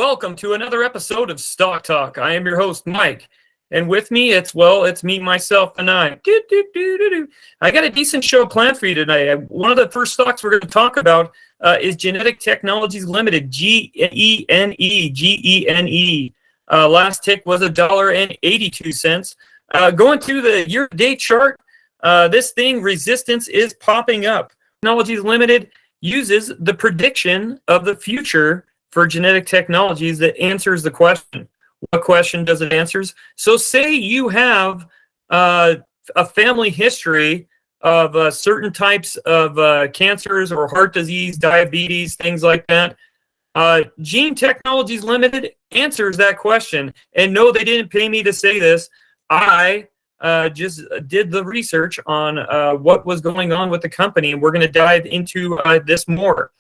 welcome to another episode of Stock Talk. I am your host, Mike, and with me, it's me, myself, and I. I got a decent show planned for you tonight. One of the first stocks we're going to talk about is Genetic Technologies Limited, GENE. Last tick was $1.82. Going through the year-to-date chart, this thing, resistance, is popping up. Technologies Limited uses the prediction of the future for genetic technologies that answers the question. What question does it answer? So say you have a family history of certain types of cancers or heart disease, diabetes, things like that. Gene Technologies Limited answers that question. And no, they didn't pay me to say this. I just did the research on what was going on with the company, and we're going to dive into this more.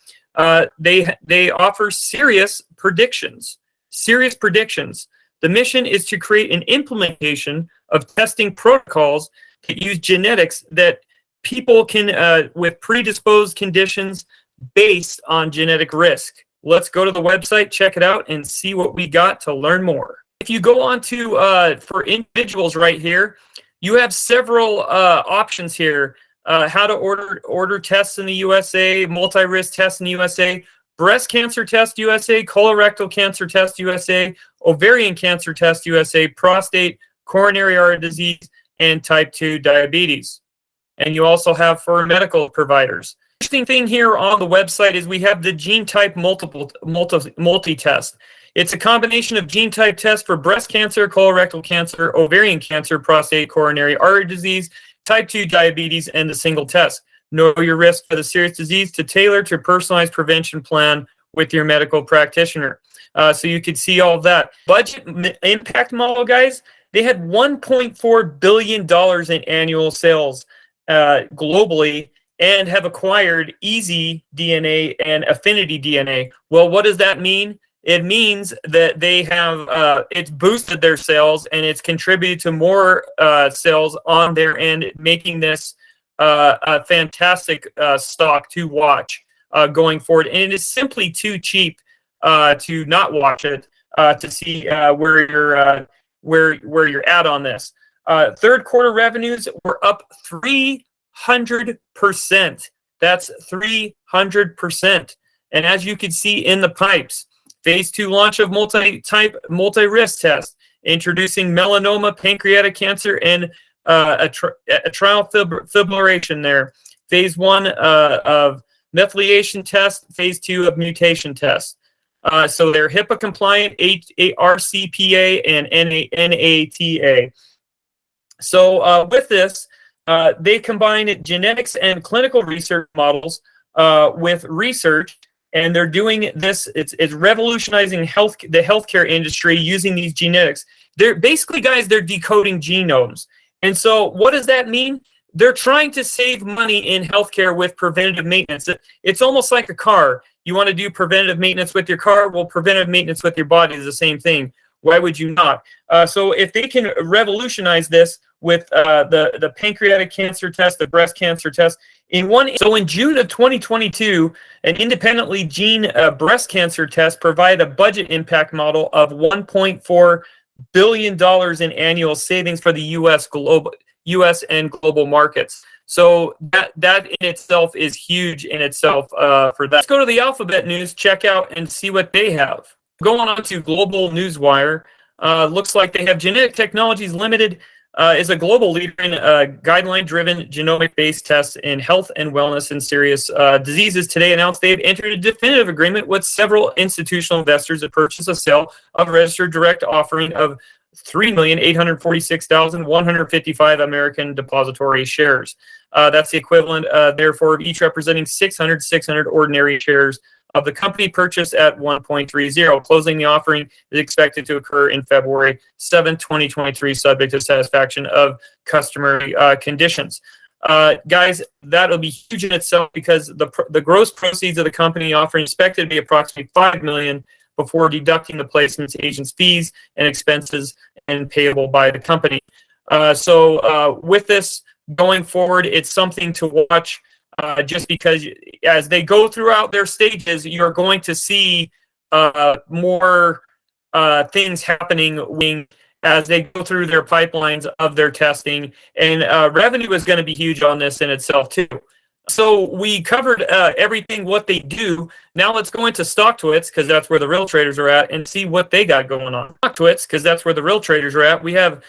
They offer serious predictions. The mission is to create an implementation of testing protocols that use genetics that people can, with predisposed conditions based on genetic risk. Let's go to the website, check it out, and see what we got to learn more. If you go on to, for individuals right here, you have several options here. How to order tests in the USA, multi-risk tests in the USA, breast cancer test USA, colorectal cancer test USA, ovarian cancer test USA, prostate, coronary artery disease, and type 2 diabetes. And you also have for medical providers. Interesting thing here on the website is we have the gene type multi-test. It's a combination of gene type tests for breast cancer, colorectal cancer, ovarian cancer, prostate, coronary artery disease, type 2 diabetes, and the single test. Know your risk for the serious disease to tailor to personalized prevention plan with your medical practitioner. So you could see all of that. Budget impact model, guys, they had $1.4 billion in annual sales globally and have acquired Easy DNA and Affinity DNA. Well, what does that mean? It means that they have, it's boosted their sales and it's contributed to more sales on their end, making this a fantastic stock to watch going forward. And it is simply too cheap to not watch it to see where you're at on this. Third quarter revenues were up 300%. That's 300%. And as you can see in the pipes, Phase 2 launch of multi-risk test, introducing melanoma, pancreatic cancer, and atrial fibrillation there. Phase 1 of methylation test, Phase 2 of mutation test. So they're HIPAA compliant, RCPA, and NATA. So with this, they combine genetics and clinical research models with research. And they're doing this, it's revolutionizing the healthcare industry using these genetics. They're basically, guys, they're decoding genomes. And so what does that mean? They're trying to save money in healthcare with preventative maintenance. It's almost like a car. You want to do preventative maintenance with your car? Well, preventative maintenance with your body is the same thing. Why would you not? So if they can revolutionize this with the pancreatic cancer test, the breast cancer test, so in June of 2022, an independently gene breast cancer test provided a budget impact model of $1.4 billion in annual savings for the U.S. and global markets. So that in itself is huge in itself for that. Let's go to the Alphabet News, check out and see what they have. Going on to Global Newswire, looks like they have Genetic Technologies Limited is a global leader in guideline-driven genomic-based tests in health and wellness and serious diseases. Today announced they have entered a definitive agreement with several institutional investors to purchase a sale of a registered direct offering of 3,846,155 American depository shares. That's the equivalent, therefore, of each representing 600 ordinary shares of the company purchased at 1.30. Closing the offering is expected to occur in February 7, 2023, subject to satisfaction of customary conditions. Guys, that'll be huge in itself because the gross proceeds of the company offering expected to be approximately $5 million before deducting the placement agent's fees and expenses and payable by the company. So with this going forward, it's something to watch. Just because as they go throughout their stages, you're going to see more things happening as they go through their pipelines of their testing, and revenue is going to be huge on this in itself too. So we covered everything, what they do. Now let's go into StockTwits, because that's where the real traders are at, and see what they got going on. StockTwits, because that's where the real traders are at. We have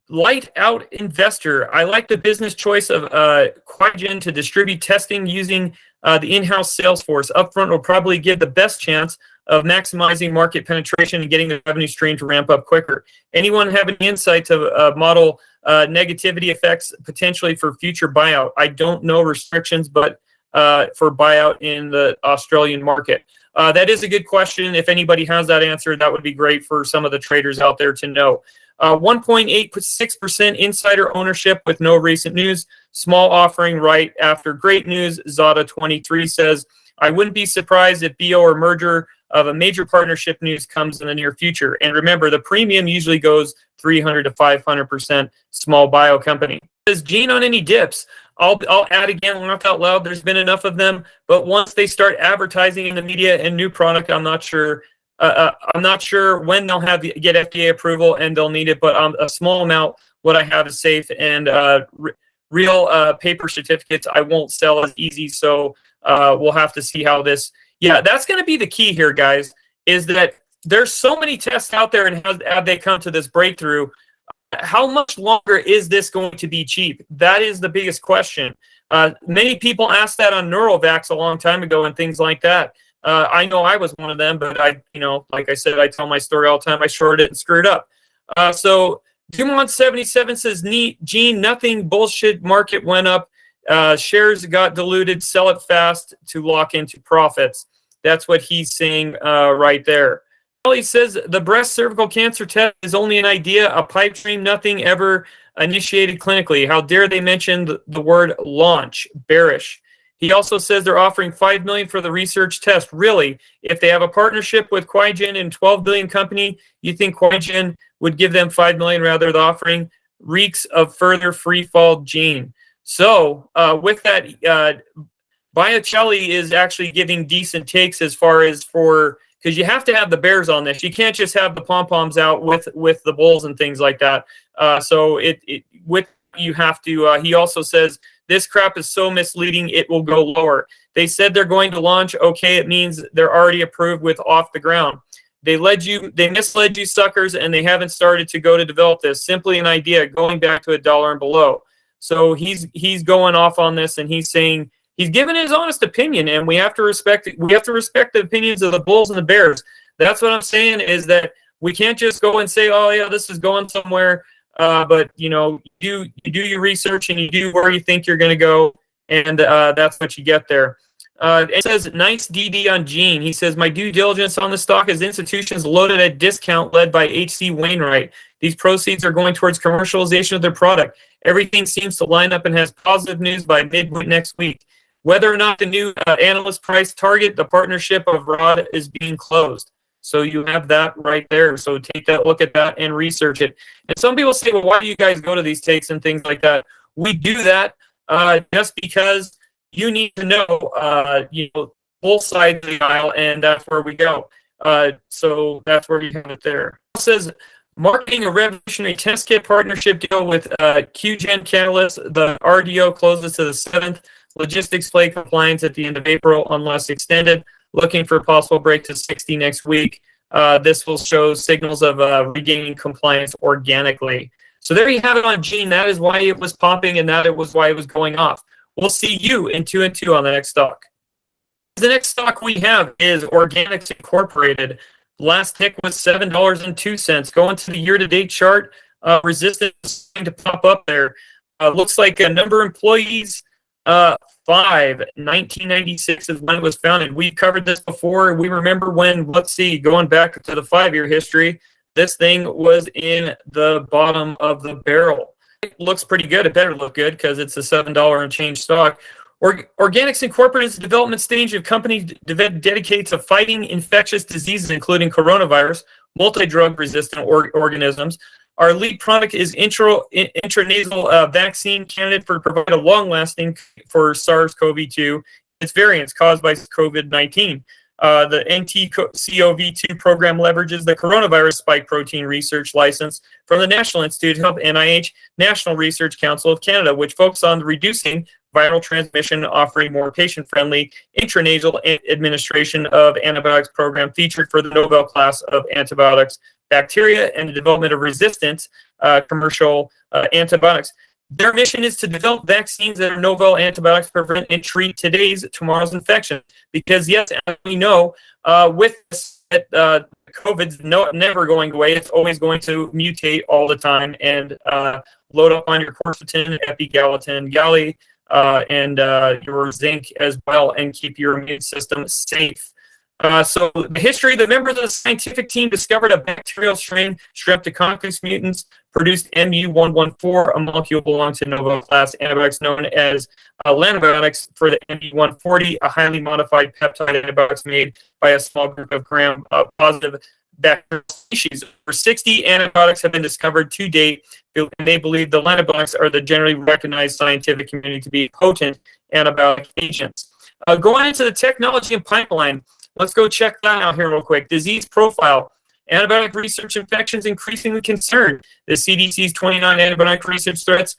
Light Out Investor. I like the business choice of Ocugen to distribute testing using the in-house sales force. Upfront will probably give the best chance of maximizing market penetration and getting the revenue stream to ramp up quicker. Anyone have any insight to model negativity effects potentially for future buyout? I don't know restrictions, but for buyout in the Australian market. That is a good question. If anybody has that answer, that would be great for some of the traders out there to know. 1.86% insider ownership with no recent news. Small offering right after great news. Zada23 says, I wouldn't be surprised if BO or merger of a major partnership news comes in the near future. And remember, the premium usually goes 300 to 500% small bio company. Says Gene on any dips? I'll add again, laugh out loud. There's been enough of them, but once they start advertising in the media and new product, I'm not sure. I'm not sure when they'll get FDA approval and they'll need it, but a small amount. What I have is safe, and real paper certificates I won't sell as easy. So we'll have to see how this. Yeah, that's going to be the key here, guys. Is that there's so many tests out there, and have they come to this breakthrough? How much longer is this going to be cheap? That is the biggest question. Many people asked that on Neurovax a long time ago and things like that. I know I was one of them, but like I said, I tell my story all the time. I shorted it and screwed up. So Dumont77 says, Gene, nothing bullshit. Market went up. Shares got diluted. Sell it fast to lock into profits. That's what he's saying right there. He says the breast cervical cancer test is only an idea, a pipe dream, nothing ever initiated clinically. How dare they mention the word launch? Bearish. He also says they're offering $5 million for the research test. Really? If they have a partnership with Ocugen and $12 billion company, you think Ocugen would give them $5 million rather than offering? Reeks of further free fall, Gene. So with that, Biocelli is actually giving decent takes as far as because you have to have the bears on this. You can't just have the pom-poms out with the bulls and things like that. So you have to. He also says this crap is so misleading it will go lower. They said they're going to launch. Okay, it means they're already approved with off the ground. They misled you suckers, and they haven't started to go to develop this. Simply an idea going back to $1 and below. So he's going off on this, and he's saying. He's given his honest opinion, and we have to respect it. We have to respect the opinions of the bulls and the bears. That's what I'm saying, is that we can't just go and say, "Oh yeah, this is going somewhere." But you do your research and you do where you think you're going to go, and that's what you get there. It says nice DD on Gene. He says my due diligence on the stock is institutions loaded at discount led by H.C. Wainwright. These proceeds are going towards commercialization of their product. Everything seems to line up and has positive news by midweek next week. Whether or not the new analyst price target, the partnership of Rod is being closed. So you have that right there. So take that look at that and research it. And some people say, well, why do you guys go to these takes and things like that? We do that just because you need to know, both sides of the aisle, and that's where we go. So that's where you have it there. It says, marketing a revolutionary test kit partnership deal with Ocugen Catalyst. The RDO closes to the 7th. Logistics play compliance at the end of April unless extended. Looking for a possible break to 60 next week. This will show signals of regaining compliance organically. So there you have it on Gene. That is why it was popping, and that was why it was going off. We'll see you in 2 and 2 on the next stock. The next stock we have is Organics Incorporated. Last tick was $7.02. Going to the year-to-date chart, resistance is starting to pop up there. Looks like a number of employees. 1996 is when it was founded. We covered this before. We remember when, going back to the 5-year history, this thing was in the bottom of the barrel. It looks pretty good. It better look good because it's a $7 and change stock. Organics Incorporated is the development stage of company dedicated to fighting infectious diseases, including coronavirus, multi-drug resistant organisms. Our lead product is intranasal vaccine candidate for provide a long-lasting for SARS-CoV-2, its variants caused by COVID-19. The NTCoV2 program leverages the coronavirus spike protein research license from the National Institute of Health, NIH, National Research Council of Canada, which focuses on reducing viral transmission, offering more patient-friendly intranasal administration of antibiotics program featured for the novel class of antibiotics, bacteria, and the development of resistant commercial antibiotics. Their mission is to develop vaccines that are novel antibiotics prevent and treat tomorrow's infection. Because yes, as we know, with this, COVID's never going away. It's always going to mutate all the time and load up on your quercetin, epigalantin, galley, and your zinc as well, and keep your immune system safe. So the history, the members of the scientific team discovered a bacterial strain, Streptococcus mutans, produced MU114, a molecule belonging to novel class antibiotics known as lantibiotics for the MU140, a highly modified peptide antibiotics made by a small group of gram-positive bacterial species. Over 60 antibiotics have been discovered to date, and they believe the lantibiotics are the generally recognized scientific community to be potent antibiotic agents. Going into the technology and pipeline, let's go check that out here real quick. Disease profile. Antibiotic research infections increasingly concerned. The CDC's 29 antibiotic research threats.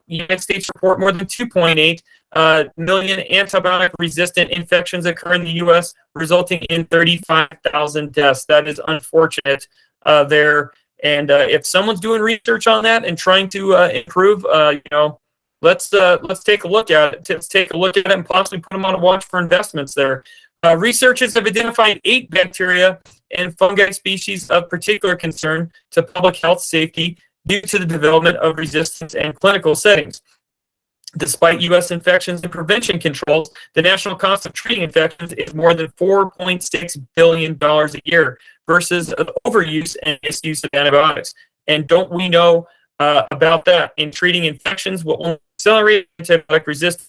United States report more than 2.8 million antibiotic-resistant infections occur in the U.S., resulting in 35,000 deaths. That is unfortunate there. And if someone's doing research on that and trying to improve, let's take a look at it. Let's take a look at it and possibly put them on a watch for investments there. Researchers have identified 8 bacteria and fungi species of particular concern to public health safety due to the development of resistance and clinical settings. Despite U.S. infections and prevention controls, the national cost of treating infections is more than $4.6 billion a year versus overuse and misuse of antibiotics. And don't we know about that? In treating infections will only accelerate antibiotic resistance.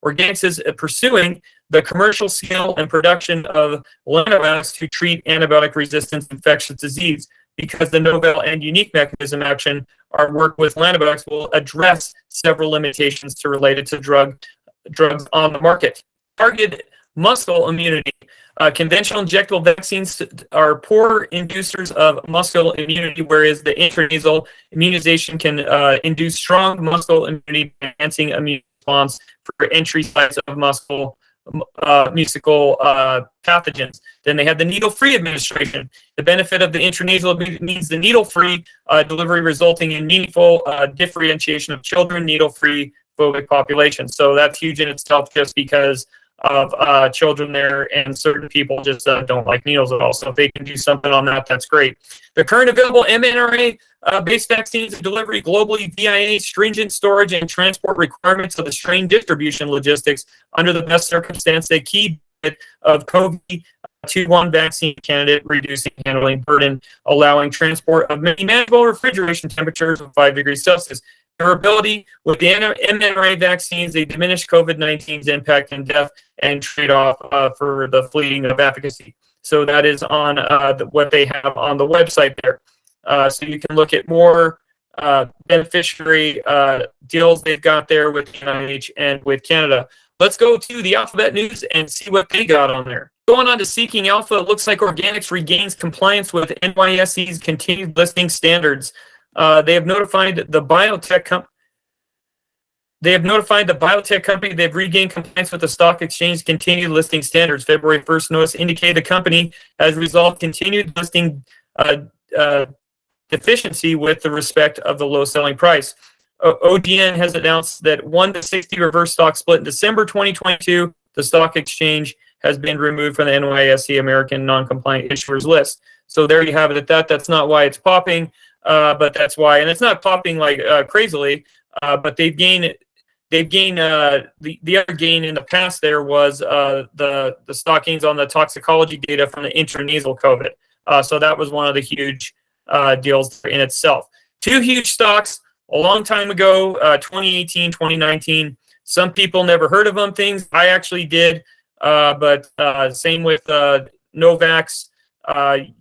Organics is pursuing the commercial scale and production of lantibiotics to treat antibiotic-resistant infectious disease, because the novel and unique mechanism action, our work with lantibiotics will address several limitations related to drugs on the market. Targeted muscle immunity. Conventional injectable vaccines are poor inducers of muscle immunity, whereas the intranasal immunization can induce strong muscle immunity, enhancing immune response for entry sites of musical pathogens. Then they have the needle-free administration. The benefit of the intranasal means the needle-free delivery, resulting in meaningful differentiation of children, needle-free phobic population. So that's huge in itself, just because of children there, and certain people just don't like needles at all. So if they can do something on that, that's great. The current available mRNA-based vaccines delivery globally via stringent storage and transport requirements of the strain distribution logistics under the best circumstance, a key of COVID-21 vaccine candidate, reducing handling burden, allowing transport of manageable refrigeration temperatures of 5 degrees Celsius. Durability with the mRNA vaccines, they diminish COVID-19's impact and death and trade-off for the fleeting of efficacy. So that is on what they have on the website there. So you can look at more beneficiary deals they've got there with NIH and with Canada. Let's go to the Alphabet News and see what they got on there. Going on to Seeking Alpha, it looks like Organics regains compliance with NYSE's continued listing standards. They have notified the biotech company. They've regained compliance with the stock exchange's continued listing standards. February 1st notice indicated the company has resolved continued listing deficiency with the respect of the low selling price. OGEN has announced that 1-to-60 reverse stock split in December 2022. The stock exchange has been removed from the NYSE American non-compliant issuers list. So there you have it. That's not why it's popping. But that's why, and it's not popping like crazily, but they've gained the other gain in the past there was the stock gains on the toxicology data from the intranasal COVID. So that was one of the huge deals in itself. 2 huge stocks a long time ago, 2018, 2019. Some people never heard of them things. I actually did, but same with Novax.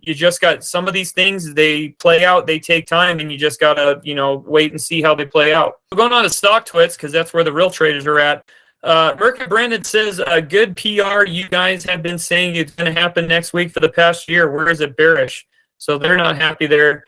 You just got some of these things, they play out, they take time, and you just got to, wait and see how they play out. We're going on to stock twits, because that's where the real traders are at. Merck Brandon says, good PR. You guys have been saying it's going to happen next week for the past year. Where is it bearish? So they're not happy there.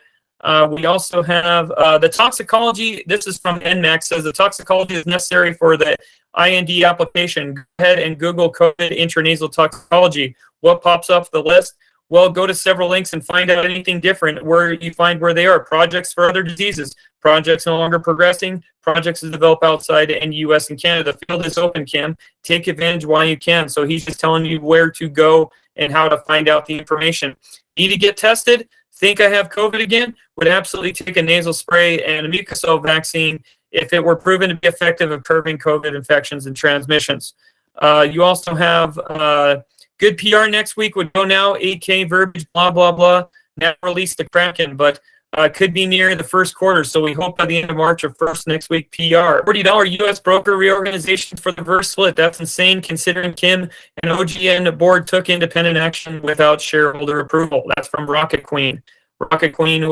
We also have the toxicology. This is from NMAX. Says the toxicology is necessary for the IND application. Go ahead and Google COVID intranasal toxicology. What pops up the list? Well, go to several links and find out anything different where you find where they are. Projects for other diseases. Projects no longer progressing. Projects to develop outside in U.S. and Canada. The field is open, Kim. Take advantage while you can. So he's just telling you where to go and how to find out the information. Need to get tested? Think I have COVID again? Would absolutely take a nasal spray and a mucosal vaccine if it were proven to be effective at curbing COVID infections and transmissions. You also have good PR next week would go now, 8K verbiage, blah, blah, blah. Now release the Kraken, but could be near the first quarter. So we hope by the end of March or first next week PR. $40 U.S. broker reorganization for the reverse split. That's insane considering Kim and OGEN board took independent action without shareholder approval. That's from Rocket Queen. Rocket Queen,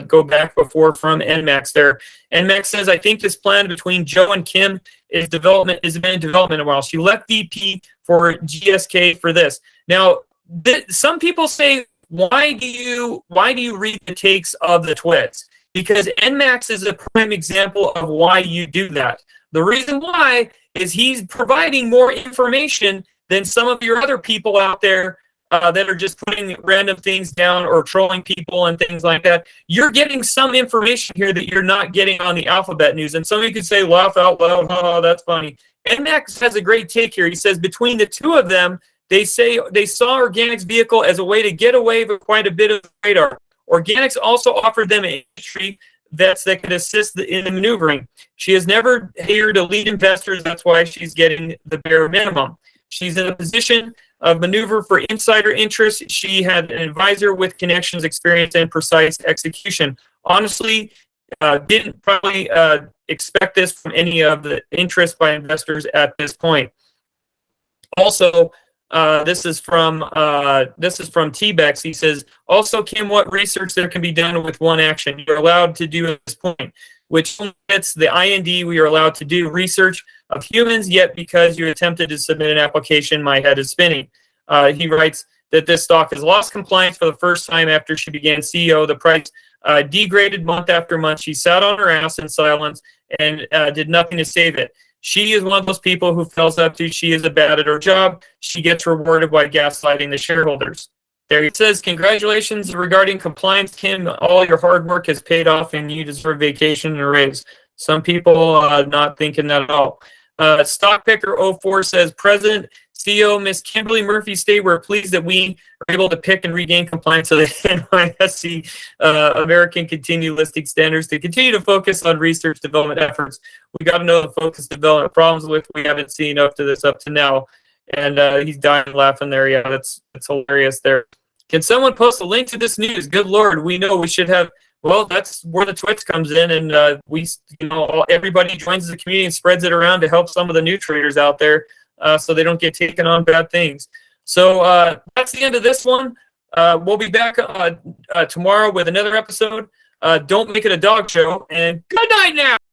go back before from NMAX there. NMAX says, I think this plan between Joe and Kim is been in development a while. She left VP for GSK for this. Now, some people say, why do you read the takes of the twits? Because NMAX is a prime example of why you do that. The reason why is he's providing more information than some of your other people out there that are just putting random things down or trolling people and things like that. You're getting some information here that you're not getting on the Alphabet News. And somebody could say, laugh out loud, oh, that's funny. NMAX has a great take here. He says between the two of them, they say they saw Organics' vehicle as a way to get away with quite a bit of radar. Organics also offered them an industry that could assist in the maneuvering. She has never here to lead investors. That's why she's getting the bare minimum. She's in a position of maneuver for insider interest. She had an advisor with connections, experience, and precise execution. Honestly, didn't probably expect this from any of the interest by investors at this point. Also, this is from T-Bex. He says, also, Kim, what research there can be done with one action you're allowed to do at this point, which fits the IND. We are allowed to do research of humans, yet because you attempted to submit an application, my head is spinning. He writes that this stock has lost compliance for the first time after she began CEO. The price degraded month after month. She sat on her ass in silence and did nothing to save it. She is one of those people who feels up to she is bad at her job. She gets rewarded by gaslighting the shareholders. There he says, congratulations regarding compliance, Kim. All your hard work has paid off and you deserve vacation and a raise. Some people not thinking that at all. Stockpicker04 says, President, CEO, Miss Kimberly Murphy State, we're pleased that we are able to pick and regain compliance of the NYSE American Continued Listing Standards to continue to focus on research development efforts. We got to know the focus development problems with we haven't seen up to now. And he's dying laughing there. Yeah, that's hilarious there. Can someone post a link to this news? Good Lord, we know we should have. Well, that's where the Twitch comes in, and everybody joins the community and spreads it around to help some of the new traders out there, so they don't get taken on bad things. So that's the end of this one. We'll be back tomorrow with another episode. Don't make it a dog show, and good night now.